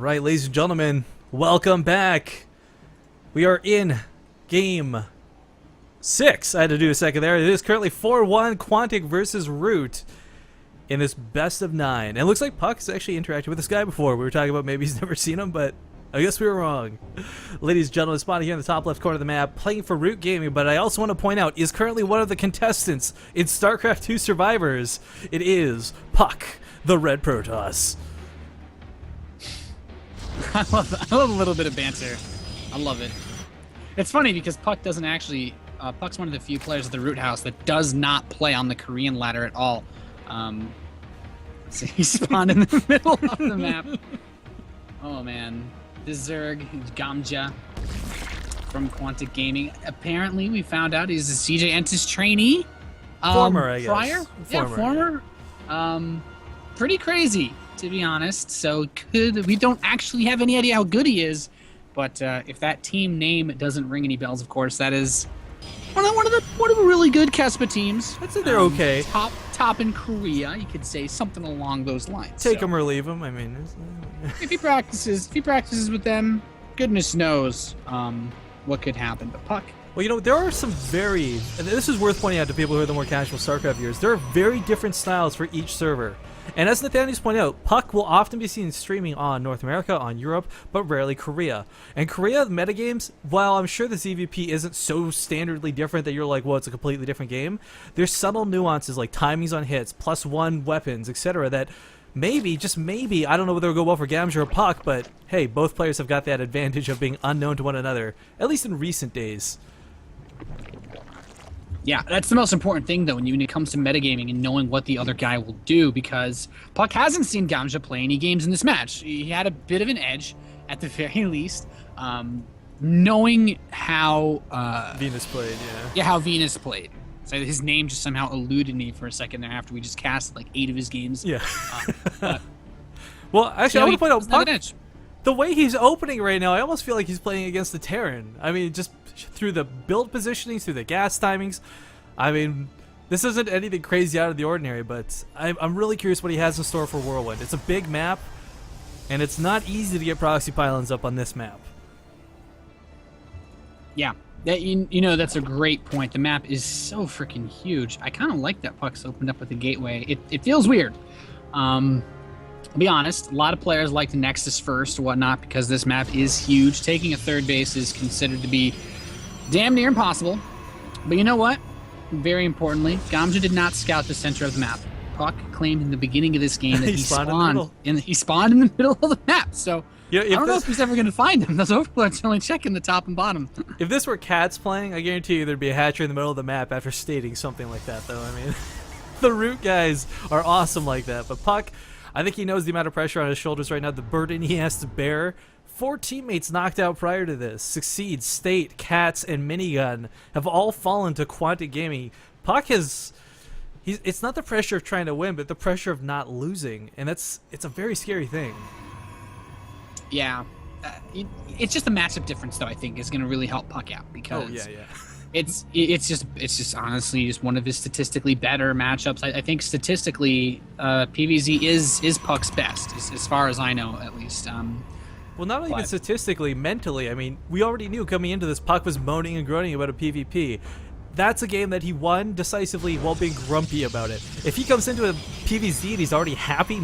Alright, ladies and gentlemen, welcome back. We are in game 6. I had to do a second there. It is currently 4-1 Quantic versus Root in this best of 9. And it looks like puCK has actually interacted with this guy before. We were talking about maybe he's never seen him, but I guess we were wrong. Ladies and gentlemen, spotted here in the top left corner of the map, playing for Root Gaming, but I also want to point out, is currently one of the contestants in StarCraft 2 Survivors. It is puCK, the Red Protoss. I love a little bit of banter. I love it. It's funny because puCK doesn't actually... puCK's one of the few players at the Root House that does not play on the Korean ladder at all. So he spawned in the middle of the map. Oh man. This Zerg, Gamja from Quantic Gaming. Apparently, we found out he's a CJ Entis trainee. Former, I guess. Prior? Former. Pretty crazy, to be honest. So we don't actually have any idea how good he is. But if that team name doesn't ring any bells, of course, that is one of the really good Kespa teams. I'd say they're okay. Top in Korea, you could say something along those lines. Take him or leave him. I mean, if he practices with them, goodness knows what could happen. But puCK. Well, you know, there are some very, and this is worth pointing out to people who are the more casual StarCraft viewers, there are very different styles for each server. And as Nathaniel's pointed out, puCK will often be seen streaming on North America, on Europe, but rarely Korea. And Korea metagames, while I'm sure the ZVP isn't so standardly different that you're like, well, it's a completely different game, there's subtle nuances like timings on hits, +1 weapons, etc. that maybe, just maybe, I don't know whether it'll go well for gamja or puCK, but hey, both players have got that advantage of being unknown to one another, at least in recent days. Yeah, that's the most important thing, though, when it comes to metagaming and knowing what the other guy will do, because puCK hasn't seen gamja play any games in this match. He had a bit of an edge, at the very least, knowing how... Venus played, yeah. Yeah, how Venus played. So his name just somehow eluded me for a second there after we just cast like 8 of his games. Yeah. Well, actually, I want to point out, puCK, the way he's opening right now, I almost feel like he's playing against the Terran. I mean, just through the build positionings, through the gas timings. I mean, this isn't anything crazy out of the ordinary, but I'm really curious what he has in store for Whirlwind. It's a big map, and it's not easy to get proxy pylons up on this map. Yeah, you know, that's a great point. The map is so freaking huge. I kind of like that puCK's opened up with the gateway. It feels weird. I'll be honest, a lot of players like to Nexus first or whatnot because this map is huge. Taking a third base is considered to be damn near impossible. But you know what? Very importantly, gamja did not scout the center of the map. puCK claimed in the beginning of this game that he spawned in the middle of the map. So I don't know if he's ever going to find him. Those overlords are only checking the top and bottom. If this were cats playing, I guarantee you there'd be a hatchery in the middle of the map after stating something like that, though. I mean, the Root guys are awesome like that. But puCK, I think he knows the amount of pressure on his shoulders right now, the burden he has to bear. 4 teammates knocked out prior to this. Succeed, State, Cats, and Minigun have all fallen to Quantic Gaming. puCK has... it's not the pressure of trying to win, but the pressure of not losing. And it's a very scary thing. Yeah. It's just the matchup difference, though, I think, is going to really help puCK out. Because it's just honestly just one of his statistically better matchups. I think statistically, PVZ is puCK's best, as far as I know, at least. Well, not only even statistically, mentally. I mean, we already knew coming into this, puCK was moaning and groaning about a PvP. That's a game that he won decisively while being grumpy about it. If he comes into a PvZ and he's already happy,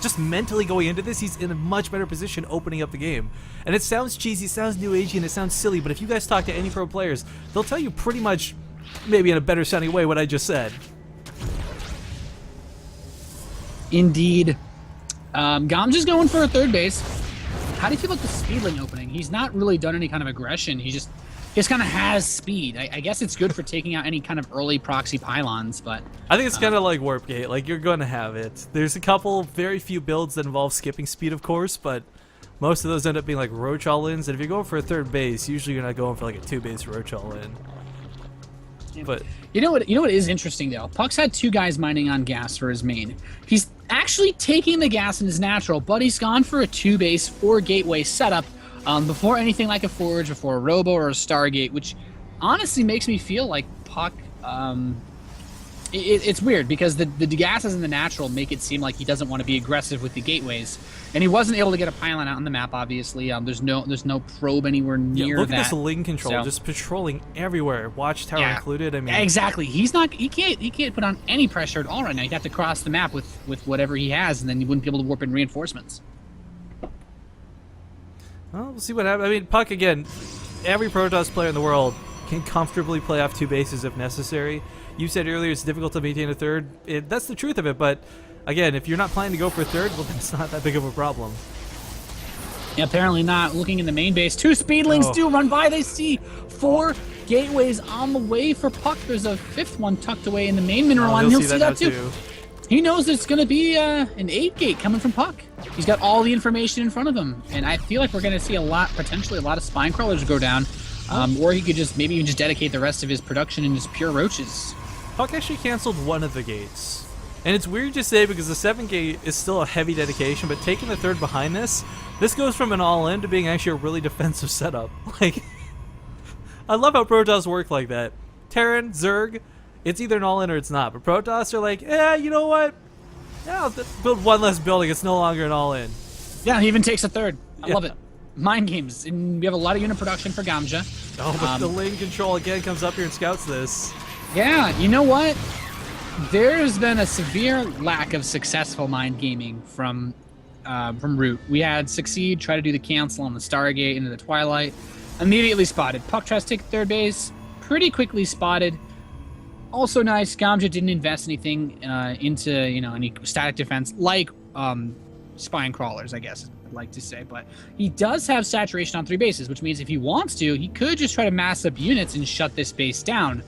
just mentally going into this, he's in a much better position opening up the game. And it sounds cheesy, it sounds new agey, and it sounds silly, but if you guys talk to any pro players, they'll tell you pretty much, maybe in a better sounding way, what I just said. Indeed. Gamja's going for a third base. How do you feel about the speedling opening? He's not really done any kind of aggression. He just kind of has speed. I guess it's good for taking out any kind of early proxy pylons, but... I think it's kind of like Warp Gate. Like, you're going to have it. There's a couple, very few builds that involve skipping speed, of course, but most of those end up being like Roach all-ins, and if you're going for a third base, usually you're not going for like a 2-base Roach all-in. Yeah. But you know what is interesting, though? puCK's had 2 guys mining on gas for his main. He's actually taking the gas in his natural, but he's gone for a 2-base 4-gateway setup before anything like a Forge, before a Robo or a Stargate, which honestly makes me feel like puCK It's weird because the gases in the natural make it seem like he doesn't want to be aggressive with the gateways, and he wasn't able to get a pylon out on the map. Obviously, there's no probe anywhere near look that. at this Ling control, just patrolling everywhere, watchtower included. I mean, exactly. He can't put on any pressure at all right now. He'd have to cross the map with whatever he has, and then he wouldn't be able to warp in reinforcements. Well, we'll see what happens. I mean, puCK again. Every Protoss player in the world can comfortably play off 2 bases if necessary. You said earlier it's difficult to maintain a third. That's the truth of it, but again, if you're not planning to go for a third, well, then it's not that big of a problem. Yeah, apparently not. Looking in the main base, 2 speedlings do run by. They see 4 gateways on the way for puCK. There's a 5th one tucked away in the main mineral line. He'll see that too. He knows there's going to be an 8 gate coming from puCK. He's got all the information in front of him, and I feel like we're going to see potentially a lot of spine crawlers go down, or he could maybe even just dedicate the rest of his production in just pure roaches. puCK actually canceled one of the gates. And it's weird to say because the 7 gate is still a heavy dedication, but taking the 3rd behind this goes from an all-in to being actually a really defensive setup. Like, I love how Protoss work like that. Terran, Zerg, it's either an all-in or it's not. But Protoss are like, you know what? Yeah, I'll build one less building. It's no longer an all-in. Yeah, he even takes a 3rd. I love it. Mind games. And we have a lot of unit production for Gamja. Oh, but the Ling control again comes up here and scouts this. Yeah, you know what? There's been a severe lack of successful mind gaming from ROOT. We had Succeed try to do the cancel on the Stargate into the Twilight. Immediately spotted. puCK tries to take 3rd base. Pretty quickly spotted. Also nice, Gamja didn't invest anything into any static defense like spine crawlers, I guess I'd like to say. But he does have saturation on 3 bases, which means if he wants to, he could just try to mass up units and shut this base down.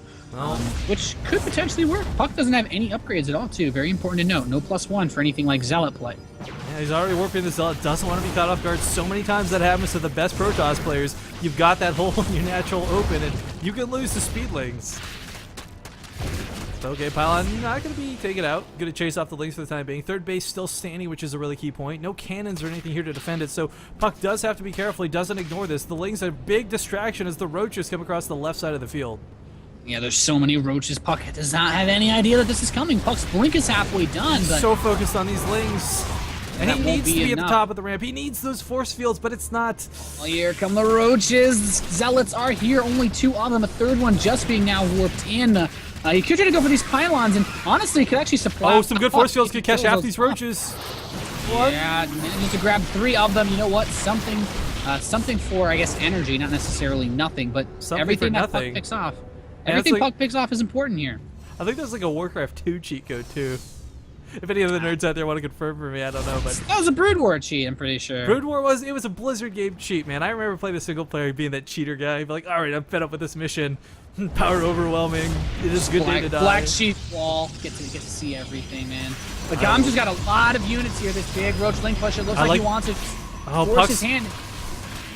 Which could potentially work. puCK doesn't have any upgrades at all, too. Very important to note. No +1 for anything like Zealot play. Yeah, he's already warping the Zealot. Doesn't want to be caught off guard. So many times that happens to the best Protoss players. You've got that hole in your natural open, and you can lose to Speedlings. Okay, Pylon not going to be taken out. Going to chase off the Lings for the time being. 3rd base still standing, which is a really key point. No cannons or anything here to defend it, so puCK does have to be careful. He doesn't ignore this. The Lings are a big distraction as the Roaches come across the left side of the field. Yeah, there's so many roaches. puCK does not have any idea that this is coming. puCK's blink is halfway done. But so focused on these Lings. And he needs to be enough. at the top of the ramp. He needs those force fields, but it's not. Well, here come the roaches. Zealots are here. Only 2 of them. A 3rd one just being now warped in. He could try to go for these pylons, and honestly, he could actually supply. Oh, some good force fields could catch half these roaches. Yeah, manages to grab 3 of them. You know what? Something for, I guess, energy, not necessarily nothing, but something everything that nothing. puCK picks off. Everything puCK picks off is important here. I think there's like a Warcraft 2 cheat code too. If any of the nerds out there want to confirm for me, I don't know, but that was a Brood War cheat, I'm pretty sure. Brood War was a Blizzard game cheat, man. I remember playing the single player, being that cheater guy. Be like, all right, I'm fed up with this mission. Power overwhelming. It is a good day to die. Black sheep wall. Get to see everything, man. But Gamja's got a lot of units here. This big Roach Link push. It looks like he wants to force his hand.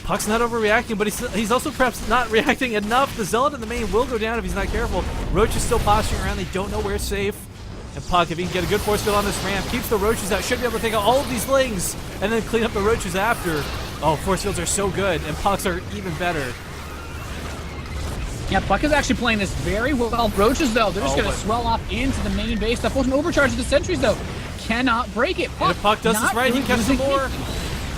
puCK's not overreacting, but he's also perhaps not reacting enough. The Zealot in the main will go down if he's not careful. Roach is still posturing around. They don't know where it's safe. And puCK, if he can get a good force field on this ramp, keeps the Roaches out, should be able to take out all of these Lings and then clean up the Roaches after. Oh, force fields are so good, and puCKs are even better. Yeah, puCK is actually playing this very well. Roaches, though, they're just going to swell off into the main base. That force an overcharge of the sentries, though. Cannot break it. And if puCK does this right, he catches some more.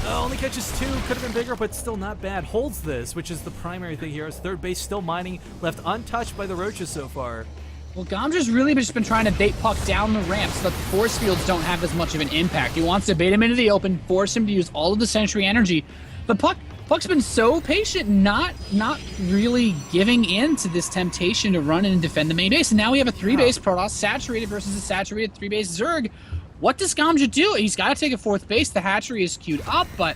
Only catches 2. Could have been bigger, but still not bad. Holds this, which is the primary thing here. His 3rd base still mining, left untouched by the Roaches so far. Well, Gamja's really just been trying to bait puCK down the ramp so that the force fields don't have as much of an impact. He wants to bait him into the open, force him to use all of the sentry energy. But puCK's been so patient, not really giving in to this temptation to run in and defend the main base. And now we have a 3-base Protoss saturated versus a saturated 3-base Zerg. What does Gamja do? He's got to take a 4th base. The hatchery is queued up, but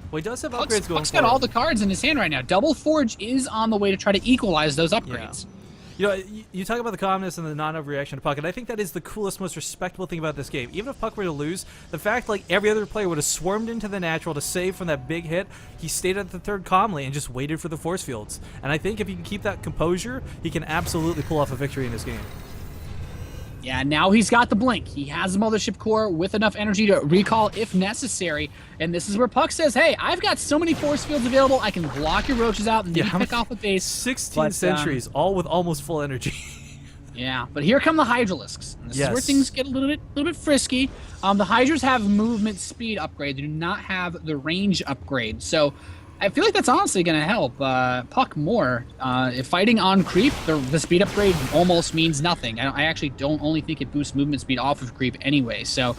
well, he does have upgrades going puCK's got all the cards in his hand right now. Double Forge is on the way to try to equalize those upgrades. Yeah. You know, you talk about the calmness and the non-overreaction to puCK, and I think that is the coolest, most respectable thing about this game. Even if puCK were to lose, the fact like every other player would have swarmed into the natural to save from that big hit, he stayed at the 3rd calmly and just waited for the force fields. And I think if he can keep that composure, he can absolutely pull off a victory in this game. Yeah, now he's got the blink. He has the Mothership Core with enough energy to recall if necessary. And this is where puCK says, hey, I've got so many force fields available, I can block your Roaches out and maybe pick off a base. 16 sentries, all with almost full energy. Yeah, but here come the Hydralisks. And this is where Yes. things get a little bit frisky. The Hydras have movement speed upgrade. They do not have the range upgrade. So I feel like that's honestly going to help puCK more. If fighting on creep, the speed upgrade almost means nothing. I actually don't only think it boosts movement speed off of creep anyway. So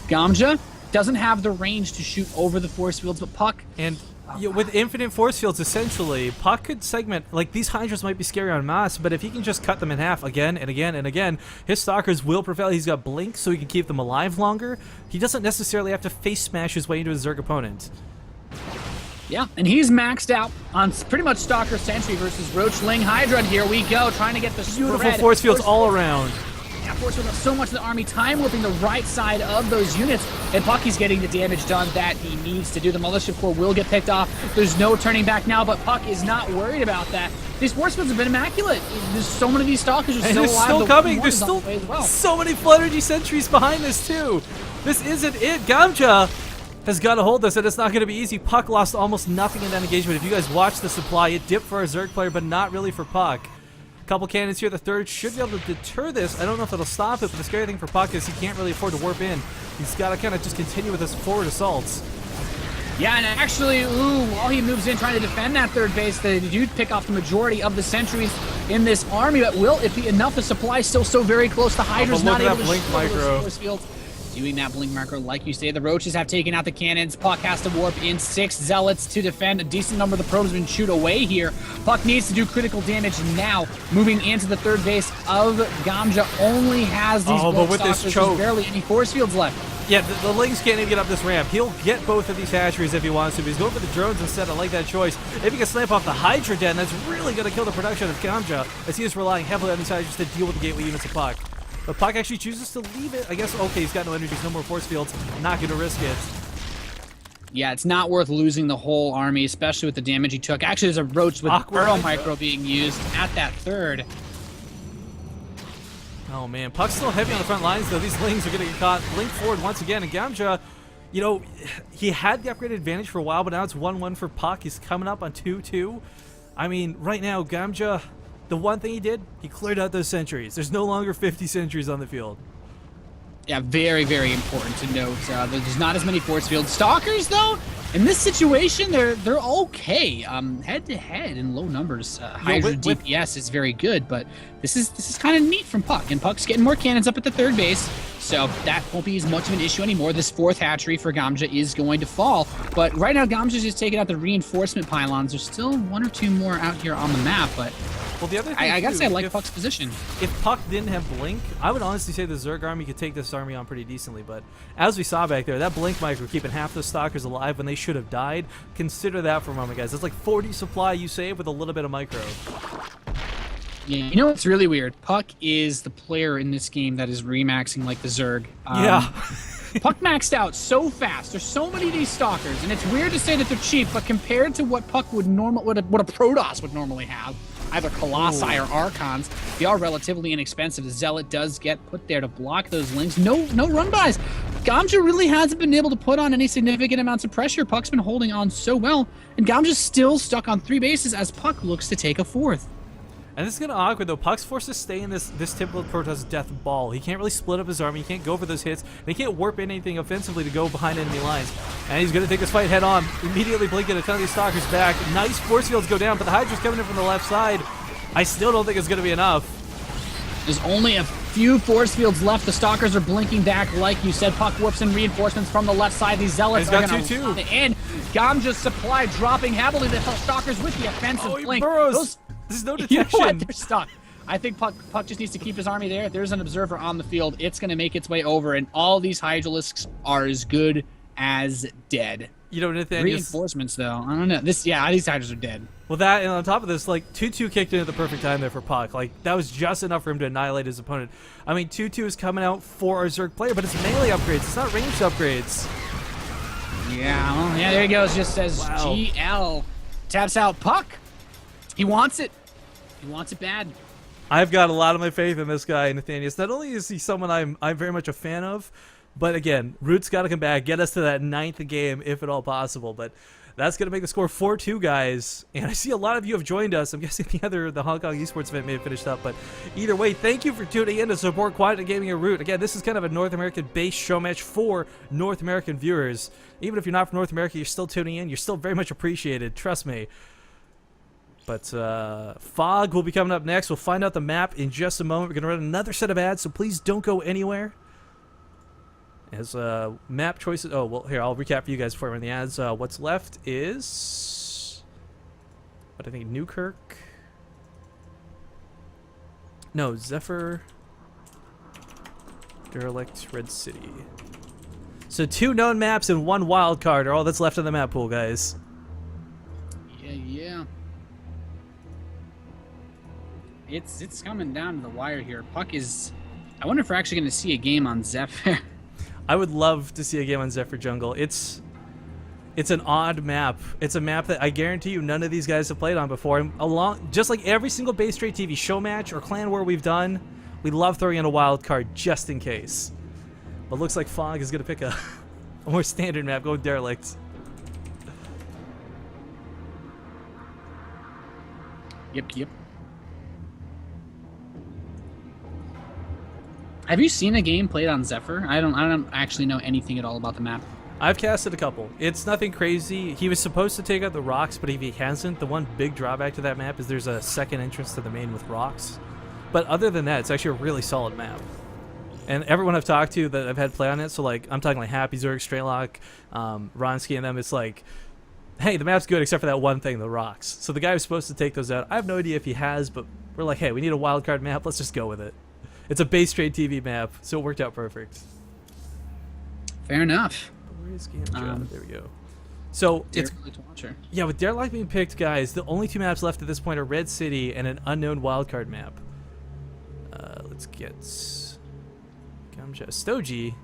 gamja doesn't have the range to shoot over the force fields, but puCK... And with infinite force fields, essentially, puCK could segment, like, these Hydras might be scary on mass, but if he can just cut them in half again and again and again, his Stalkers will prevail. He's got Blink, so he can keep them alive longer. He doesn't necessarily have to face smash his way into his Zerg opponent. Yeah, and he's maxed out on pretty much Stalker Sentry versus Roachling Hydra. And here we go, trying to get the Beautiful spread. force fields all around. Yeah, force field so much of the army, time warping the right side of those units, and puCK's getting the damage done that he needs to do. The Militia Corps will get picked off. There's no turning back now, but puCK is not worried about that. These force fields have been immaculate. There's so many of these Stalkers are And still they're alive. still The coming. one There's is on still the way as well. so many Flood Energy Sentries behind this, too. This isn't it. Gamja has got to hold this, and it's not going to be easy. puCK lost almost nothing in that engagement. If you guys watch the supply, it dipped for a Zerg player, but not really for puCK. Couple cannons here. The third should be able to deter this. I don't know if it'll stop it, but the scary thing for puCK is he can't really afford to warp in. He's got to kind of just continue with his forward assaults. Yeah, and actually, while he moves in trying to defend that third base, they do pick off the majority of the sentries in this army, but will it be enough? The supply is still so very close. The Hydra's but look not at able that to blink shoot over those micro. force fields. Doing that blink micro, like you say, the Roaches have taken out the cannons. puCK has to warp in 6 Zealots to defend. A decent number of the probes have been chewed away here. puCK needs to do critical damage now. Moving into the third base of gamja, only has these but with this Stalkers. choke- There's barely any force fields left. Yeah, the Lings can't even get up this ramp. He'll get both of these hatcheries if he wants to, but he's going for the drones instead. I like that choice. If he can snipe off the Hydra Den, that's really going to kill the production of gamja, as he is relying heavily on these Hydras to deal with the gateway units of puCK. But puCK actually chooses to leave it. I guess, okay, he's got no energies, no more force fields. Not going to risk it. Yeah, it's not worth losing the whole army, especially with the damage he took. Actually, there's a Roach with Awkward. Burrow Micro being used at that third. Oh man, puCK's still heavy on the front lines though. These Lings are going to get caught. Blink forward once again, and gamja, you know, he had the upgraded advantage for a while, but now it's 1-1 for puCK. He's coming up on 2-2. I mean, right now, gamja, the one thing he did, he cleared out those sentries. There's no longer 50 sentries on the field. Yeah, very, very important to note. There's not as many force field Stalkers, though. In this situation, they're okay. Head to head in low numbers, Hydra DPS is very good, but this is kind of neat from puCK, and puCK's getting more cannons up at the third base, so that won't be as much of an issue anymore. This fourth hatchery for gamja is going to fall, but right now gamja's just taking out the reinforcement pylons. There's still 1 or 2 more out here on the map, but Well, the other thing I gotta too, say I like if puCK's position. puCK didn't have Blink, I would honestly say the Zerg army could take this army on pretty decently, but as we saw back there, that Blink micro keeping half the Stalkers alive when they should have died. Consider that for a moment, guys. That's like 40 supply you save with a little bit of micro. Yeah, you know what's really weird? puCK is the player in this game that is remaxing like the Zerg. Yeah. puCK maxed out so fast. There's so many of these Stalkers, and it's weird to say that they're cheap, but compared to what puCK would what a Protoss would normally have, either Colossi or Archons, they are relatively inexpensive. The Zealot does get put there to block those links. No run-bys. gamja really hasn't been able to put on any significant amounts of pressure. puCK's been holding on so well, and gamja's still stuck on 3 bases as puCK looks to take a 4th. And this is kind of awkward, though. puCK's forced to stay in this typical Protoss death ball. He can't really split up his army. He can't go for those hits. And he can't warp in anything offensively to go behind enemy lines. And he's going to take this fight head on. Immediately blinking a ton of these Stalkers back. Nice force fields go down, but the Hydra's coming in from the left side. I still don't think it's going to be enough. There's only a few force fields left. The Stalkers are blinking back, like you said. puCK warps in reinforcements from the left side. These Zealots are going to run in. gamja's supply dropping heavily. The Stalkers with the offensive blink. Burrows. There's no detection. You know what? They're stuck. I think puCK just needs to keep his army there. If there's an observer on the field, it's going to make its way over, and all these Hydralisks are as good as dead. You know, Nathaniel. Reinforcements, though. I don't know. These Hydras are dead. Well, that, and on top of this, like, 2-2 kicked in at the perfect time there for puCK. Like, that was just enough for him to annihilate his opponent. I mean, 2-2 is coming out for our Zerg player, but it's melee upgrades. It's not ranged upgrades. Yeah, well, yeah, there he goes. Just says Wow. GL. Taps out puCK. He wants it. He wants it bad. I've got a lot of my faith in this guy, Nathaniel. Not only is he someone I'm very much a fan of, but again, Root's got to come back, get us to that 9th game if at all possible. But That's going to make the score 4-2, guys. And I see a lot of you have joined us. I'm guessing the Hong Kong esports event may have finished up. But either way, thank you for tuning in to support Quantic Gaming at Root. Again, this is kind of a North American-based show match for North American viewers. Even if you're not from North America, you're still tuning in. You're still very much appreciated. Trust me. But Fog will be coming up next. We'll find out the map in just a moment. We're going to run another set of ads, so please don't go anywhere. As map choices. Oh, well, here, I'll recap for you guys before I run the ads. What's left is, what I think, Newkirk. No, Zephyr, Derelict, Red City. So 2 known maps and 1 wild card are all that's left on the map pool, guys. Yeah. It's coming down to the wire here. puCK is. I wonder if we're actually going to see a game on Zephyr. I would love to see a game on Zephyr Jungle. It's an odd map. It's a map that I guarantee you none of these guys have played on before. Just like every single base straight TV show match or clan war we've done, we love throwing in a wild card just in case. But looks like Fog is going to pick a more standard map. Go with Derelict. Yep. Have you seen a game played on Zephyr? I don't actually know anything at all about the map. I've casted a couple. It's nothing crazy. He was supposed to take out the rocks, but if he hasn't, the one big drawback to that map is there's a second entrance to the main with rocks. But other than that, it's actually a really solid map. And everyone I've talked to that I've had play on it, so like I'm talking like Happy, Zurich, Straylock, Ronsky, and them, it's like, hey, the map's good except for that one thing, the rocks. So the guy was supposed to take those out. I have no idea if he has, but we're like, hey, we need a wildcard map. Let's just go with it. It's a base trade TV map, so it worked out perfect. Fair enough. Where is gamja? There we go. So it's yeah, with Derelict being picked, guys, the only 2 maps left at this point are Red City and an unknown wildcard map. Let's get gamja. Stoji.